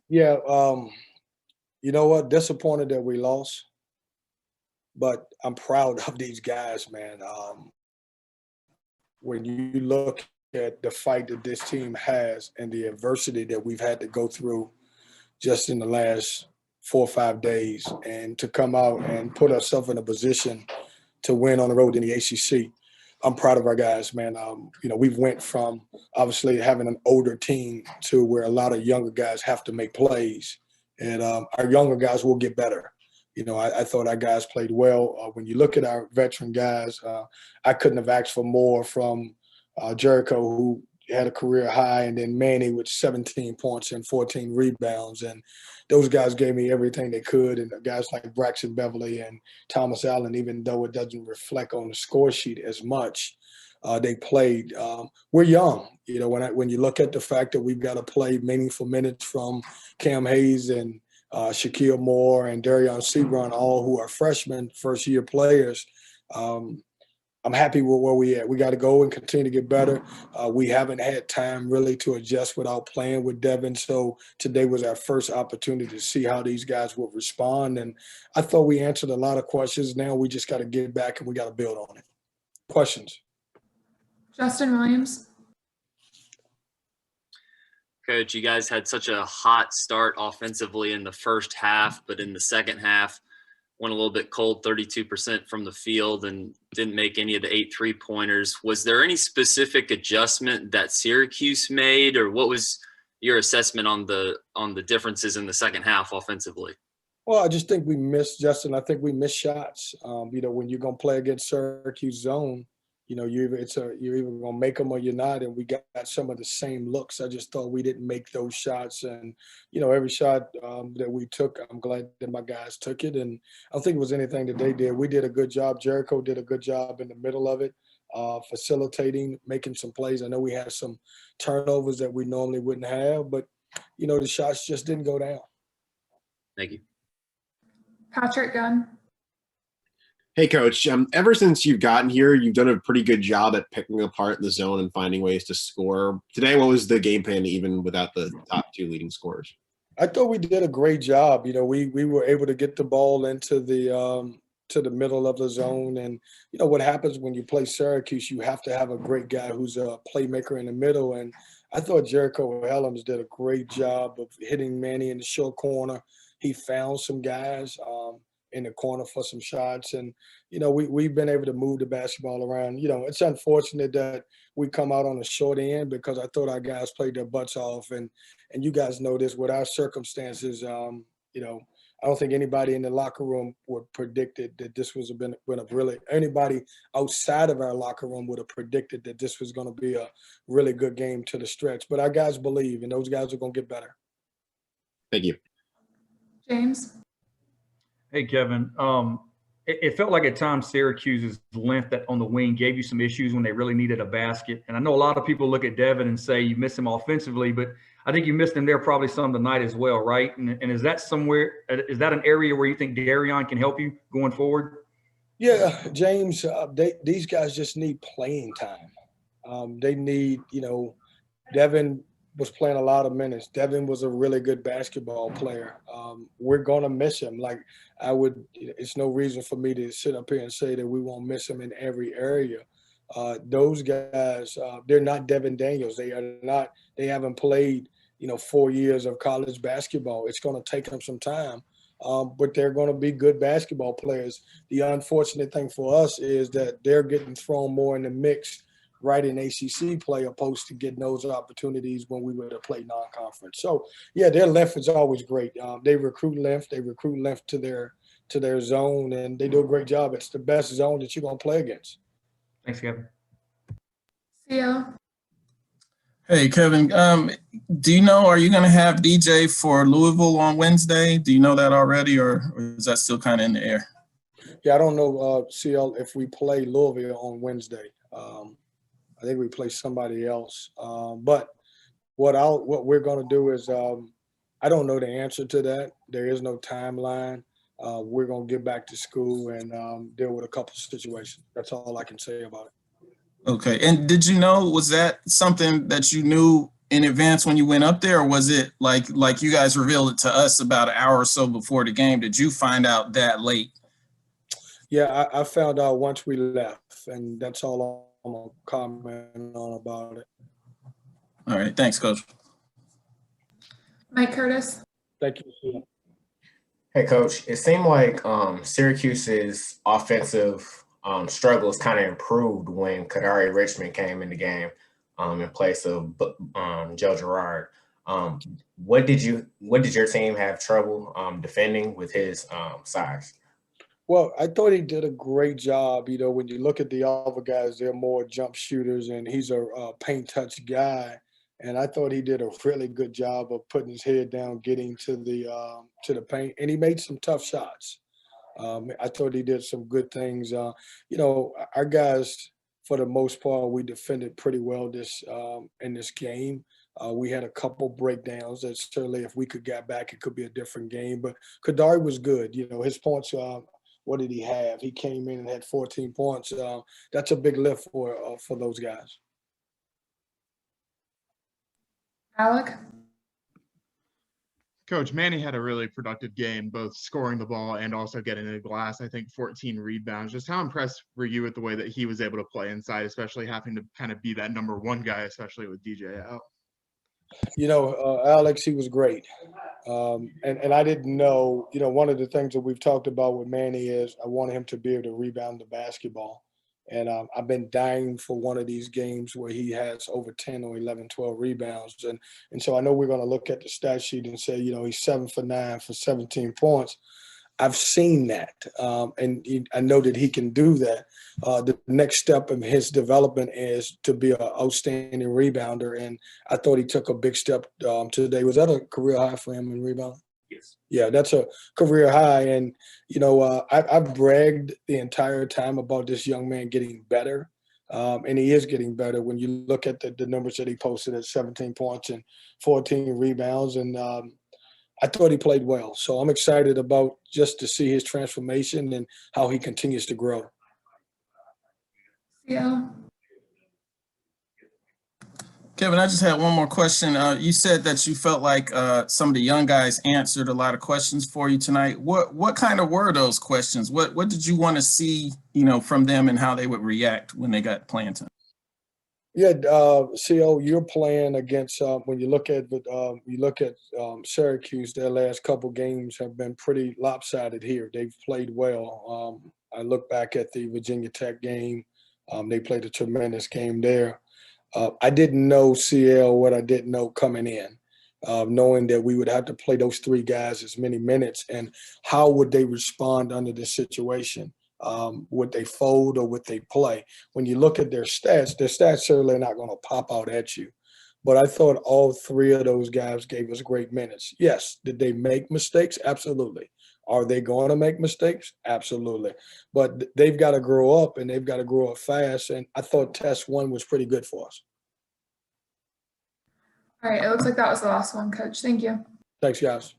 Yeah, you know what? Disappointed that we lost, but I'm proud of these guys, man. When you look at the fight that this team has and the adversity that we've had to go through just in the last 4 or 5 days, and to come out and put ourselves in a position to win on the road in the ACC. I'm proud of our guys, man. We've went from obviously having an older team to where a lot of younger guys have to make plays, and our younger guys will get better. I thought our guys played well. When you look at our veteran guys, I couldn't have asked for more from Jericho, who had a career high, and then Manny with 17 points and 14 rebounds. And those guys gave me everything they could. And guys like Braxton Beverly and Thomas Allen, even though it doesn't reflect on the score sheet as much, they played. We're young. When you look at the fact that we've got to play meaningful minutes from Cam Hayes and Shaquille Moore and Darion Sebron, all who are freshmen, first-year players. I'm happy with where we at. We got to go and continue to get better. We haven't had time really to adjust without playing with Devin. So today was our first opportunity to see how these guys will respond. And I thought we answered a lot of questions. Now we just got to get back and we got to build on it. Questions? Justin Williams. Coach, you guys had such a hot start offensively in the first half, but in the second half, went a little bit cold, 32% from the field, and didn't make any of the 8 3-pointers. Was there any specific adjustment that Syracuse made, or what was your assessment on the differences in the second half offensively? Well, I just think we missed, Justin. I think we missed shots. When you're going to play against Syracuse zone, you're either going to make them or you're not, and we got some of the same looks. I just thought we didn't make those shots, and every shot that we took, I'm glad that my guys took it, and I don't think it was anything that they did. We did a good job. Jericho did a good job in the middle of it, facilitating, making some plays. I know we had some turnovers that we normally wouldn't have, but the shots just didn't go down. Thank you. Patrick Gunn. Hey, Coach, ever since you've gotten here, you've done a pretty good job at picking apart the zone and finding ways to score. Today, what was the game plan even without the top 2 leading scorers? I thought we did a great job. We were able to get the ball into the middle of the zone. And, what happens when you play Syracuse, you have to have a great guy who's a playmaker in the middle. And I thought Jericho Helms did a great job of hitting Manny in the short corner. He found some guys in the corner for some shots. And, we've been able to move the basketball around. It's unfortunate that we come out on the short end because I thought our guys played their butts off. And you guys know this, with our circumstances, I don't think anybody in the locker room would predicted that this was anybody outside of our locker room would have predicted that this was going to be a really good game to the stretch. But our guys believe, and those guys are going to get better. Thank you. James. Hey, Kevin. It felt like at times Syracuse's length on the wing gave you some issues when they really needed a basket. And I know a lot of people look at Devin and say you miss him offensively, but I think you missed him there probably some tonight as well, right? And is that an area where you think Darion can help you going forward? Yeah, James, these guys just need playing time. They need, Devin was playing a lot of minutes. Devin was a really good basketball player. We're going to miss him. It's no reason for me to sit up here and say that we won't miss him in every area. Those guys, they're not Devin Daniels. They haven't played, 4 years of college basketball. It's going to take them some time. But they're going to be good basketball players. The unfortunate thing for us is that they're getting thrown more in the mix right in ACC play opposed to getting those opportunities when we would have played non-conference. So, yeah, their length is always great. They recruit length. They recruit length to their zone, and they do a great job. It's the best zone that you're going to play against. Thanks, Kevin. Theo. Hey, Kevin, do you know, are you going to have DJ for Louisville on Wednesday? Do you know that already, or is that still kind of in the air? Yeah, I don't know, CL, if we play Louisville on Wednesday. I think we play somebody else. But what we're going to do is I don't know the answer to that. There is no timeline. We're going to get back to school and deal with a couple of situations. That's all I can say about it. Okay. And did you know, was that something that you knew in advance when you went up there, or was it like you guys revealed it to us about an hour or so before the game? Did you find out that late? Yeah, I found out once we left, and that's all I'm gonna comment on about it. All right, thanks, Coach. Mike Curtis. Thank you. Sue. Hey, Coach. It seemed like Syracuse's offensive struggles kind of improved when Kadari Richmond came in the game in place of Joe Girard. What did your team have trouble defending with his size? Well, I thought he did a great job. You know, when you look at the other guys, they're more jump shooters, and he's a paint touch guy. And I thought he did a really good job of putting his head down, getting to the paint, and he made some tough shots. I thought he did some good things. You know, our guys, for the most part, we defended pretty well in this game. We had a couple breakdowns that certainly, if we could get back, it could be a different game. But Kadari was good. You know, his points. What did he have? He came in and had 14 points. That's a big lift for those guys. Alec. Coach, Manny had a really productive game, both scoring the ball and also getting to the glass. I think 14 rebounds. Just how impressed were you with the way that he was able to play inside, especially having to kind of be that number one guy, especially with DJ out? You know, Alex, he was great. And I didn't know, you know, one of the things that we've talked about with Manny is I wanted him to be able to rebound the basketball. And I've been dying for one of these games where he has over 10 or 11, 12 rebounds. And so I know we're going to look at the stat sheet and say, you know, he's 7 for 9 for 17 points. I've seen that, and I know that he can do that. The next step in his development is to be an outstanding rebounder, and I thought he took a big step today. Was that a career high for him in rebound? Yes. Yeah, that's a career high, and you know I've bragged the entire time about this young man getting better, and he is getting better. When you look at the numbers that he posted at 17 points and 14 rebounds, and I thought he played well. So I'm excited about just to see his transformation and how he continues to grow. Theo. Kevin, I just had one more question. You said that you felt like some of the young guys answered a lot of questions for you tonight. What kind of were those questions? What did you want to see, you know, from them and how they would react when they got playing time? Yeah, CO, you're playing against when you look at Syracuse. Their last couple games have been pretty lopsided here. They've played well. I look back at the Virginia Tech game. They played a tremendous game there. I didn't know CL what I didn't know coming in, knowing that we would have to play those three guys as many minutes, and how would they respond under this situation? Would they fold or would they play? When you look at their stats certainly are not going to pop out at you. But I thought all three of those guys gave us great minutes. Yes. Did they make mistakes? Absolutely. Are they going to make mistakes? Absolutely. But they've got to grow up, and they've got to grow up fast. And I thought test one was pretty good for us. All right, it looks like that was the last one, Coach. Thank you. Thanks, guys.